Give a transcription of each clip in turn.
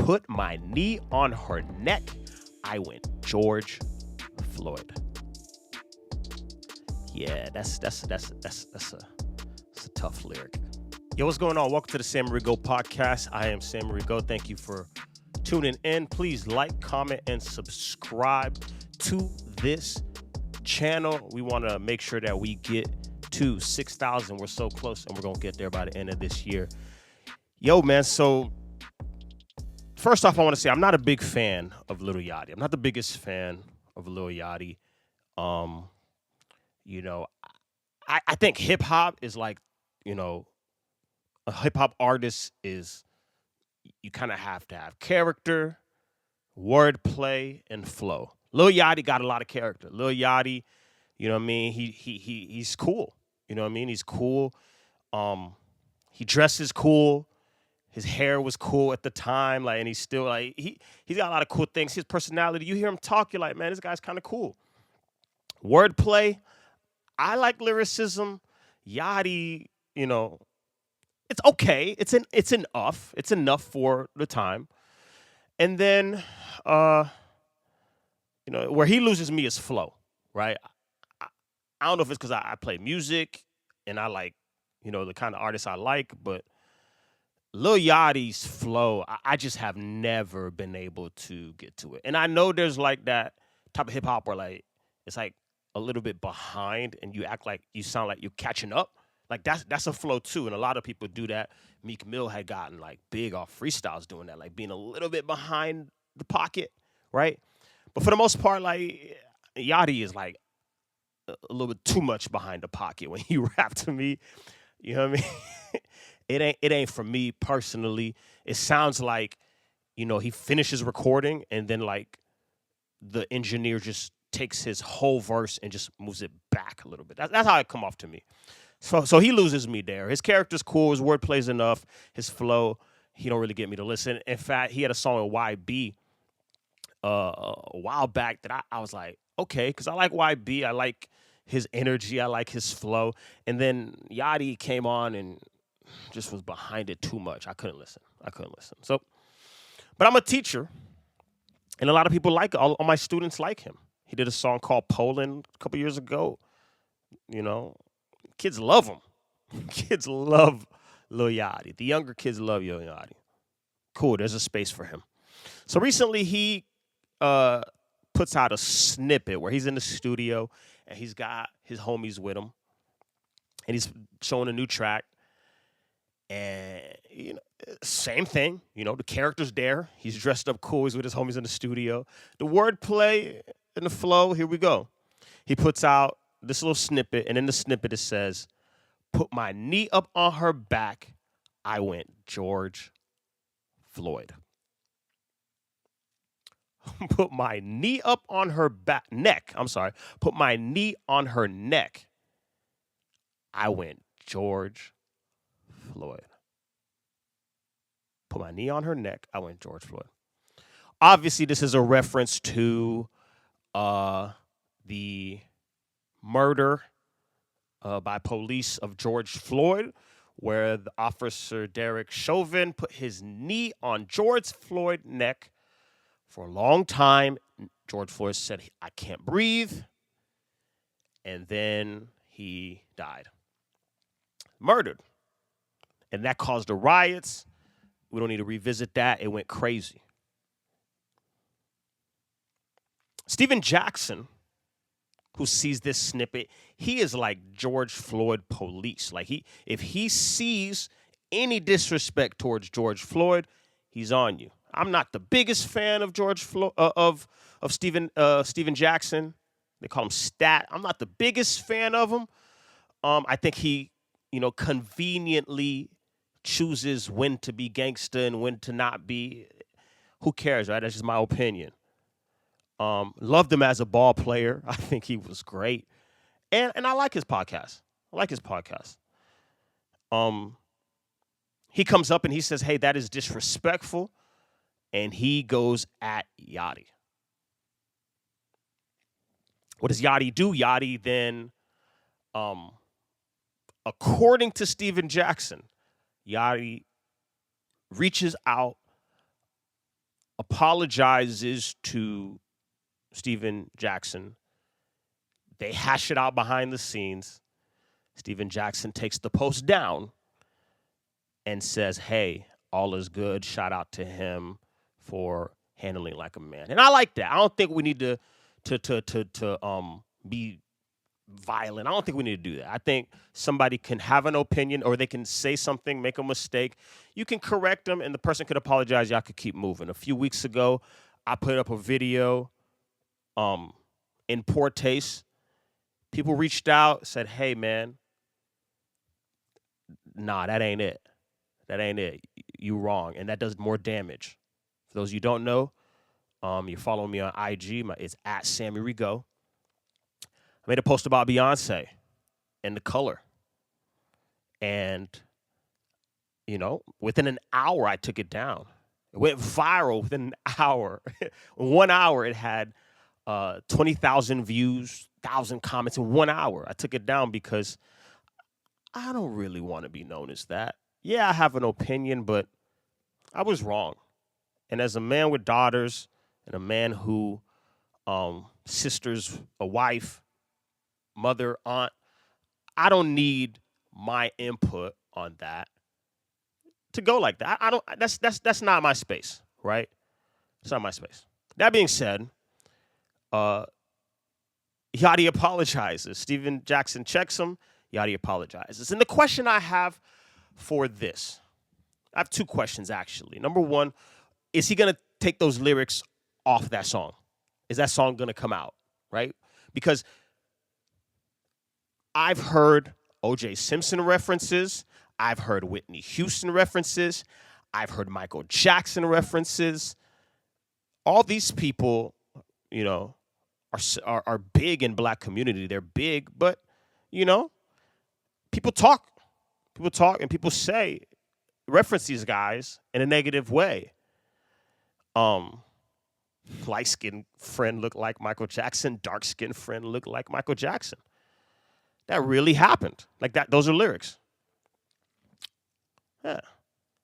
Put my knee on her neck. I went George Floyd. Yeah, that's a tough lyric. Yo, what's going on? Welcome to the Sam Rigo podcast. I am Sam Rigo. Thank you for tuning in. Please like, comment, and subscribe to this channel. We want to make sure that we get to 6,000. We're so close, and we're going to get there by the end of this year. Yo, man, so first off, I want to say I'm not a big fan of Lil Yachty. I'm not the biggest fan of Lil Yachty. I think hip hop is like, a hip hop artist is, you kind of have to have character, wordplay, and flow. Lil Yachty got a lot of character. Lil Yachty, you know what I mean? He's cool. You know what I mean? He's cool. He dresses cool. His hair was cool at the time, like, and he's still like he's got a lot of cool things. His personality, you hear him talk, you're like, man, this guy's kind of cool. Wordplay, I like lyricism. Yachty, it's okay. It's enough. It's enough for the time. And then, where he loses me is flow, right? I don't know if it's because I play music and I like, the kind of artists I like, but Lil Yachty's flow, I just have never been able to get to it. And I know there's like that type of hip hop where like it's like a little bit behind and you act like you sound like you're catching up. Like that's a flow too. And a lot of people do that. Meek Mill had gotten like big off freestyles doing that, like being a little bit behind the pocket, right? But for the most part, like Yachty is like a little bit too much behind the pocket when he rap to me. You know what I mean? It ain't for me personally. It sounds like, he finishes recording and then like the engineer just takes his whole verse and just moves it back a little bit. That's how it come off to me. So he loses me there. His character's cool. His wordplay's enough. His flow, he don't really get me to listen. In fact, he had a song with YB a while back that I was like, okay, because I like YB. I like his energy. I like his flow. And then Yachty came on and just was behind it too much. I couldn't listen. So, but I'm a teacher, and a lot of people like it. All my students like him. He did a song called Poland a couple years ago. Kids love him. Kids love Lil Yachty. The younger kids love Lil Yachty. Cool, there's a space for him. So recently he puts out a snippet where he's in the studio and he's got his homies with him. And he's showing a new track. And, same thing. The character's there. He's dressed up cool. He's with his homies in the studio. The wordplay and the flow, here we go. He puts out this little snippet, and in the snippet it says, put my knee up on her back. I went George Floyd. Put my knee up on her neck. I'm sorry. Put my knee on her neck. I went George Floyd. Put my knee on her neck. I went George Floyd. Obviously, this is a reference to the murder by police of George Floyd, where the officer Derek Chauvin put his knee on George Floyd's neck for a long time. George Floyd said, I can't breathe. And then he died. Murdered. And that caused the riots. We don't need to revisit that. It went crazy. Stephen Jackson, who sees this snippet, he is like George Floyd police. Like if he sees any disrespect towards George Floyd, he's on you. I'm not the biggest fan of George Floyd of Stephen Jackson. They call him Stat. I'm not the biggest fan of him. I think he, conveniently chooses when to be gangster and when to not be. Who cares, right? That's just my opinion. Loved him as a ball player. I think he was great. And I like his podcast. He comes up and he says, hey, that is disrespectful. And he goes at Yachty. What does Yachty do? Yachty then, according to Stephen Jackson, Yachty reaches out, apologizes to Steven Jackson. They hash it out behind the scenes. Steven Jackson takes the post down and says, hey, all is good. Shout out to him for handling like a man. And I like that. I don't think we need to be violent. I don't think we need to do that. I think somebody can have an opinion or they can say something, make a mistake. You can correct them and the person could apologize. Y'all could keep moving. A few weeks ago, I put up a video in poor taste. People reached out, said, hey, man, nah, that ain't it. That ain't it. You wrong. And that does more damage. For those of you who don't know, you follow me on IG. It's at Sammy Rigo. I made a post about Beyonce and the color. And, within an hour, I took it down. It went viral within an hour. 1 hour, it had 20,000 views, 1,000 comments in 1 hour. I took it down because I don't really want to be known as that. Yeah, I have an opinion, but I was wrong. And as a man with daughters and a man who sisters, a wife, mother, aunt, I don't need my input on that to go like that. I don't. That's not my space, right? It's not my space. That being said, Yachty apologizes. Steven Jackson checks him. Yachty apologizes. And the question I have for this, I have two questions actually. Number one, is he going to take those lyrics off that song? Is that song going to come out, right? Because I've heard O.J. Simpson references. I've heard Whitney Houston references. I've heard Michael Jackson references. All these people, are big in black community. They're big, but, people talk. People talk and people reference these guys in a negative way. Light-skinned friend looked like Michael Jackson. Dark-skinned friend looked like Michael Jackson. That really happened. Like that. Those are lyrics. Yeah.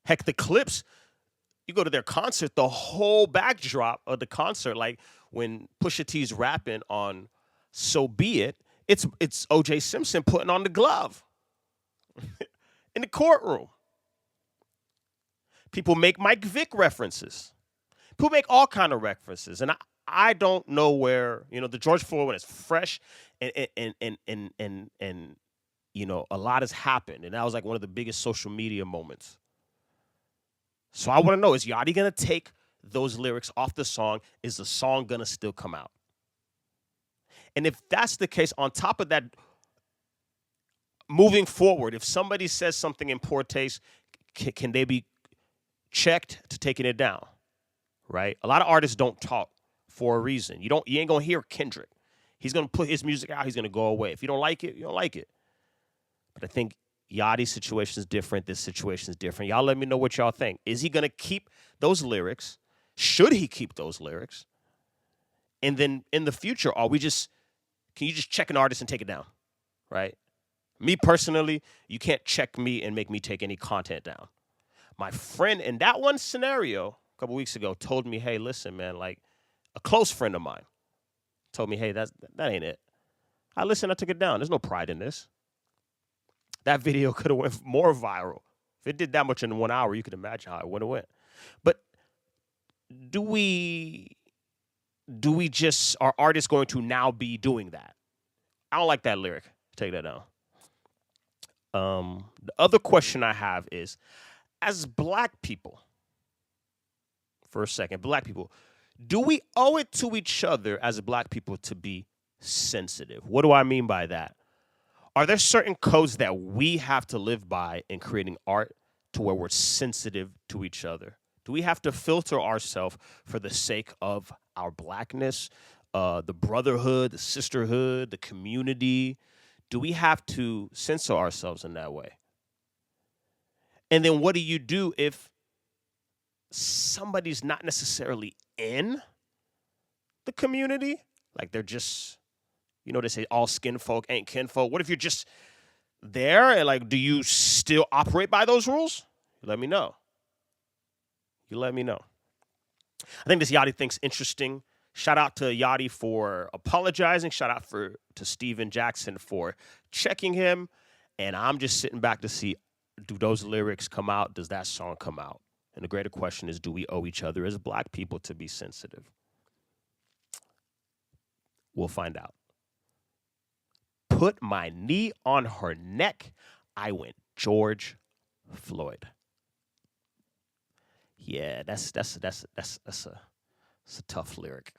Heck, the clips, you go to their concert, the whole backdrop of the concert, like when Pusha T's rapping on So Be It, it's O.J. Simpson putting on the glove in the courtroom. People make Mike Vick references. People make all kind of references. And I don't know where, the George Floyd one is fresh and a lot has happened. And that was like one of the biggest social media moments. So I want to know, is Yachty going to take those lyrics off the song? Is the song going to still come out? And if that's the case, on top of that, moving forward, if somebody says something in poor taste, can they be checked to taking it down? Right? A lot of artists don't talk for a reason. You ain't gonna hear Kendrick. He's gonna put his music out. He's gonna go away. If you don't like it, you don't like it. But I think Yachty's situation is different. This situation is different. Y'all let me know what y'all think. Is he gonna keep those lyrics? Should he keep those lyrics? And then in the future, can you just check an artist and take it down? Right? Me personally, you can't check me and make me take any content down. My friend in that one scenario a couple weeks ago told me, hey, listen, man, like a close friend of mine told me, hey, that ain't it. I listened, I took it down. There's no pride in this. That video could have went more viral. If it did that much in 1 hour, you can imagine how it would have went. But are artists going to now be doing that? I don't like that lyric. Take that down. The other question I have is, as black people, for a second, black people, do we owe it to each other as black people to be sensitive? What do I mean by that? Are there certain codes that we have to live by in creating art to where we're sensitive to each other? Do we have to filter ourselves for the sake of our blackness, the brotherhood, the sisterhood, the community? Do we have to censor ourselves in that way? And then what do you do if somebody's not necessarily in the community? Like they're just, they say all skin folk ain't kinfolk. What if you're just there and like, do you still operate by those rules? You let me know. I think this Yachty thing's interesting. Shout out to Yachty for apologizing. Shout out to Steven Jackson for checking him. And I'm just sitting back to see, do those lyrics come out? Does that song come out? And the greater question is, do we owe each other as black people to be sensitive? We'll find out. Put my knee on her neck. I went George Floyd. Yeah, that's a tough lyric.